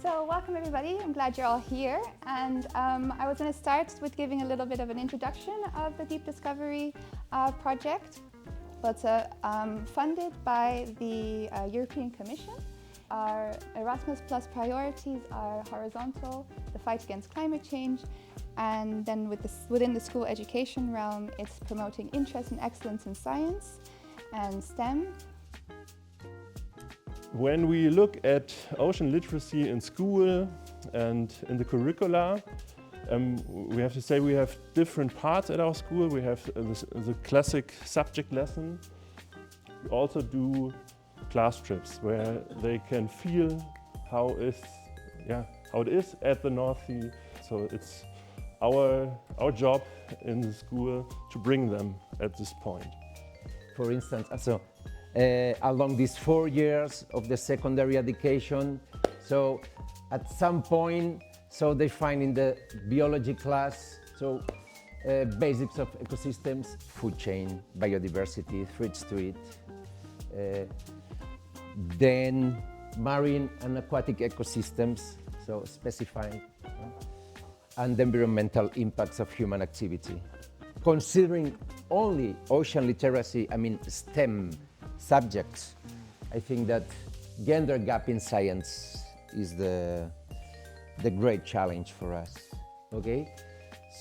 So welcome everybody, I'm glad you're all here, and I was going to start with giving a little bit of an introduction of the Deep Discovery project. Well, it's funded by the European Commission. Our Erasmus Plus priorities are horizontal, the fight against climate change, and then within the school education realm, it's promoting interest and excellence in science and STEM. When we look at ocean literacy in school and in the curricula, we have to say we have different parts at our school. We have the classic subject lesson. We also do class trips where they can feel how it is at the North Sea. So it's our job in the school to bring them at this point. For instance, along these 4 years of the secondary education, so at some point, so they find in the biology class, so basics of ecosystems, food chain, biodiversity, threats to it, then marine and aquatic ecosystems, so specifying, and the environmental impacts of human activity. Considering only ocean literacy, I mean STEM subjects, I think that gender gap in science is the great challenge for us, okay?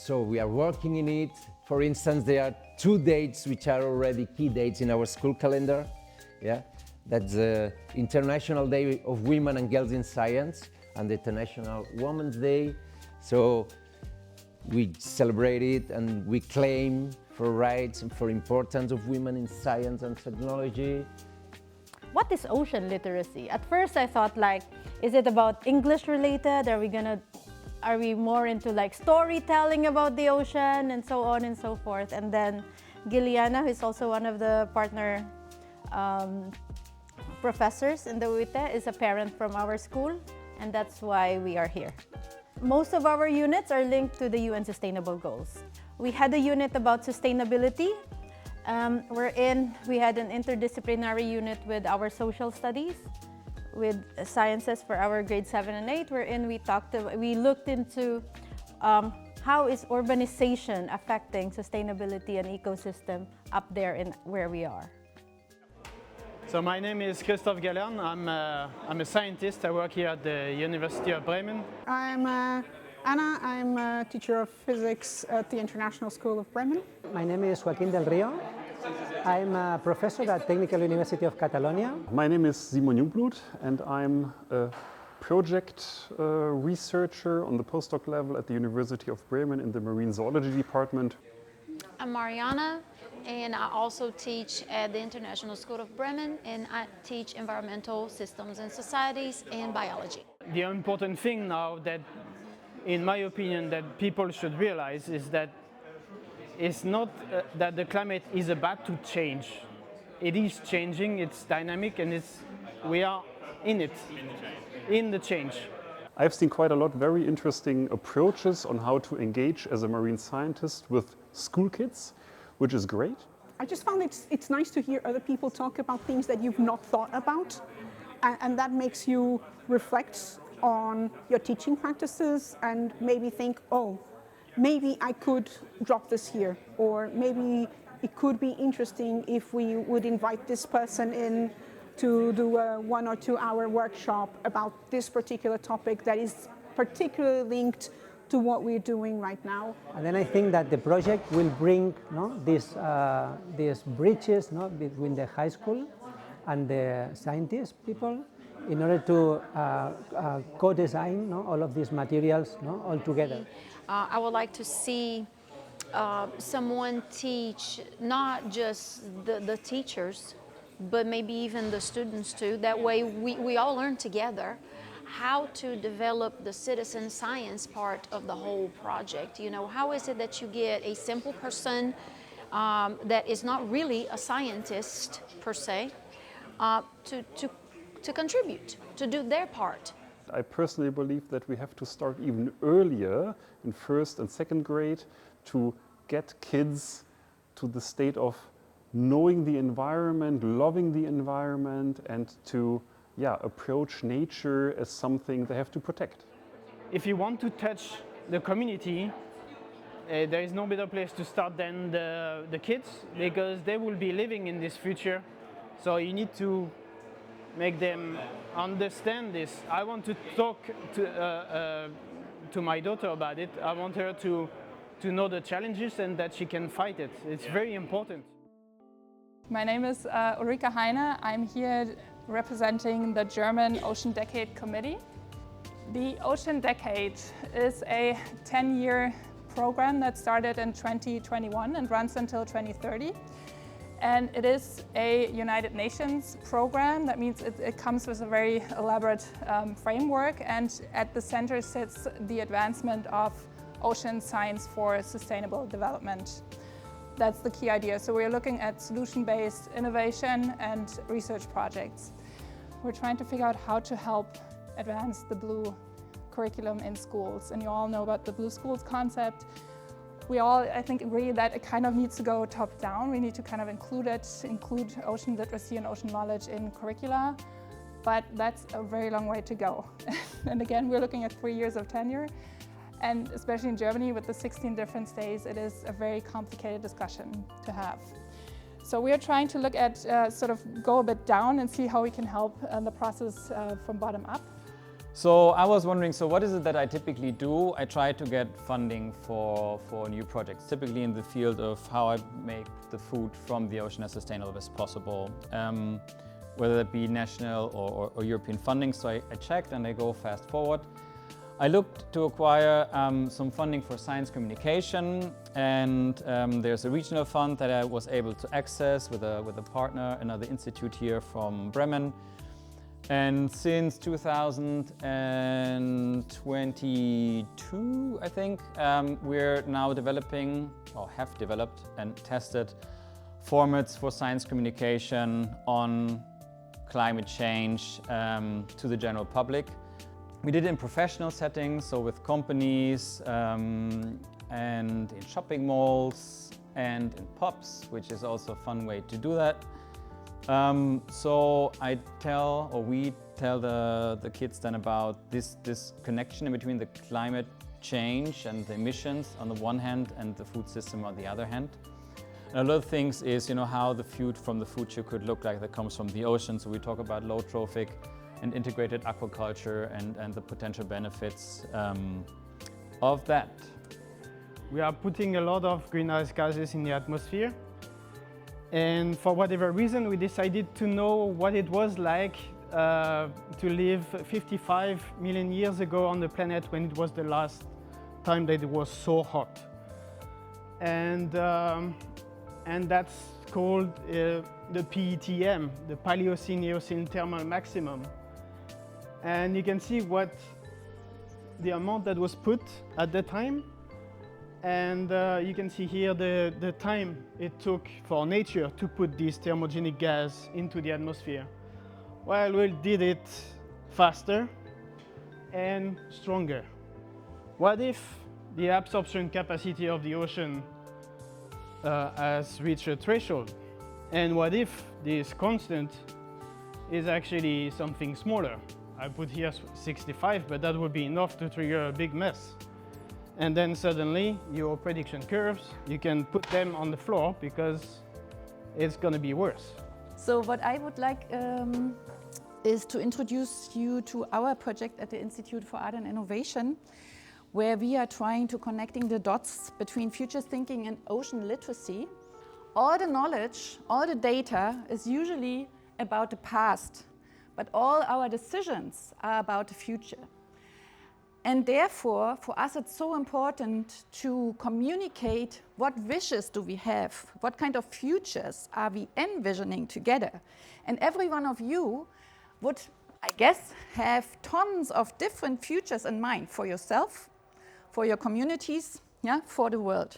So we are working in it. For instance, there are 2 dates which are already key dates in our school calendar. Yeah, that's the International Day of Women and Girls in Science and the International Women's Day. So we celebrate it and we claim for rights and for importance of women in science and technology. What is ocean literacy? At first I thought, like, is it about English related? Are we more into like storytelling about the ocean and so on and so forth? And then Giliana, who is also one of the partner professors in the UIT, is a parent from our school, and that's why we are here. Most of our units are linked to the UN Sustainable Goals. We had a unit about sustainability, wherein we had an interdisciplinary unit with our social studies, with sciences for our grade 7 and 8, wherein we looked into how is urbanization affecting sustainability and ecosystem up there in where we are. So my name is Christoph Gellern. I'm a scientist. I work here at the University of Bremen. I'm Anna. I'm a teacher of physics at the International School of Bremen. My name is Joaquín del Río. I'm a professor at Technical University of Catalonia. My name is Simon Jungblut and I'm a project researcher on the postdoc level at the University of Bremen in the Marine Zoology Department. I'm Mariana, and I also teach at the International School of Bremen, and I teach environmental systems and societies and biology. The important thing now that, in my opinion, that people should realize is that it's not that the climate is about to change. It is changing, it's dynamic, and we are in it, in the change. I've seen quite a lot of very interesting approaches on how to engage as a marine scientist with school kids, which is great. I just found it's nice to hear other people talk about things that you've not thought about, and that makes you reflect on your teaching practices and maybe think, oh, maybe I could drop this here, or maybe it could be interesting if we would invite this person in to do a 1 or 2 hour workshop about this particular topic that is particularly linked to what we're doing right now. And then I think that the project will bring these bridges between the high school and the scientist people in order to co-design all of these materials all together. I would like to see someone teach not just the teachers, but maybe even the students too. That way we all learn together how to develop the citizen science part of the whole project. You know, how is it that you get a simple person that is not really a scientist per se to contribute, to do their part. I personally believe that we have to start even earlier in 1st and 2nd grade to get kids to the state of knowing the environment, loving the environment, and to approach nature as something they have to protect. If you want to touch the community, there is no better place to start than the kids, because they will be living in this future. So you need to make them understand this. I want to talk to my daughter about it. I want her to know the challenges and that she can fight it. It's very important. My name is Ulrike Heine. I'm here representing the German Ocean Decade Committee. The Ocean Decade is a 10-year program that started in 2021 and runs until 2030. And it is a United Nations program. That means it comes with a very elaborate framework, and at the center sits the advancement of ocean science for sustainable development. That's the key idea. So we're looking at solution-based innovation and research projects. We're trying to figure out how to help advance the blue curriculum in schools. And you all know about the blue schools concept. We all, I think, agree that it kind of needs to go top down. We need to kind of include ocean literacy and ocean knowledge in curricula, but that's a very long way to go. And again, we're looking at 3 years of tenure. And especially in Germany with the 16 different states, it is a very complicated discussion to have. So we are trying to look at, sort of go a bit down and see how we can help the process from bottom up. So I was wondering, so what is it that I typically do? I try to get funding for new projects, typically in the field of how I make the food from the ocean as sustainable as possible, whether that be national or European funding. So I checked and I go fast forward. I looked to acquire some funding for science communication, and there's a regional fund that I was able to access with a partner, another institute here from Bremen. And since 2022, I think, we're now developing, or have developed and tested, formats for science communication on climate change to the general public. We did it in professional settings, so with companies and in shopping malls and in pubs, which is also a fun way to do that. So we tell the kids then about this connection in between the climate change and the emissions on the one hand and the food system on the other hand. And a lot of things is, how the food from the future could look like that comes from the ocean. So we talk about low trophic and integrated aquaculture and the potential benefits of that. We are putting a lot of greenhouse gases in the atmosphere. And for whatever reason, we decided to know what it was like to live 55 million years ago on the planet when it was the last time that it was so hot. And that's called the PETM, the Paleocene-Eocene Thermal Maximum. And you can see what the amount that was put at the time. And you can see here the time it took for nature to put this thermogenic gas into the atmosphere. Well, we did it faster and stronger. What if the absorption capacity of the ocean has reached a threshold? And what if this constant is actually something smaller? I put here 65, but that would be enough to trigger a big mess. And then suddenly your prediction curves, you can put them on the floor because it's going to be worse. So what I would like is to introduce you to our project at the Institute for Art and Innovation, where we are trying to connecting the dots between future thinking and ocean literacy. All the knowledge, all the data is usually about the past, but all our decisions are about the future. And therefore, for us, it's so important to communicate what wishes do we have, what kind of futures are we envisioning together. And every one of you would, I guess, have tons of different futures in mind for yourself, for your communities, for the world.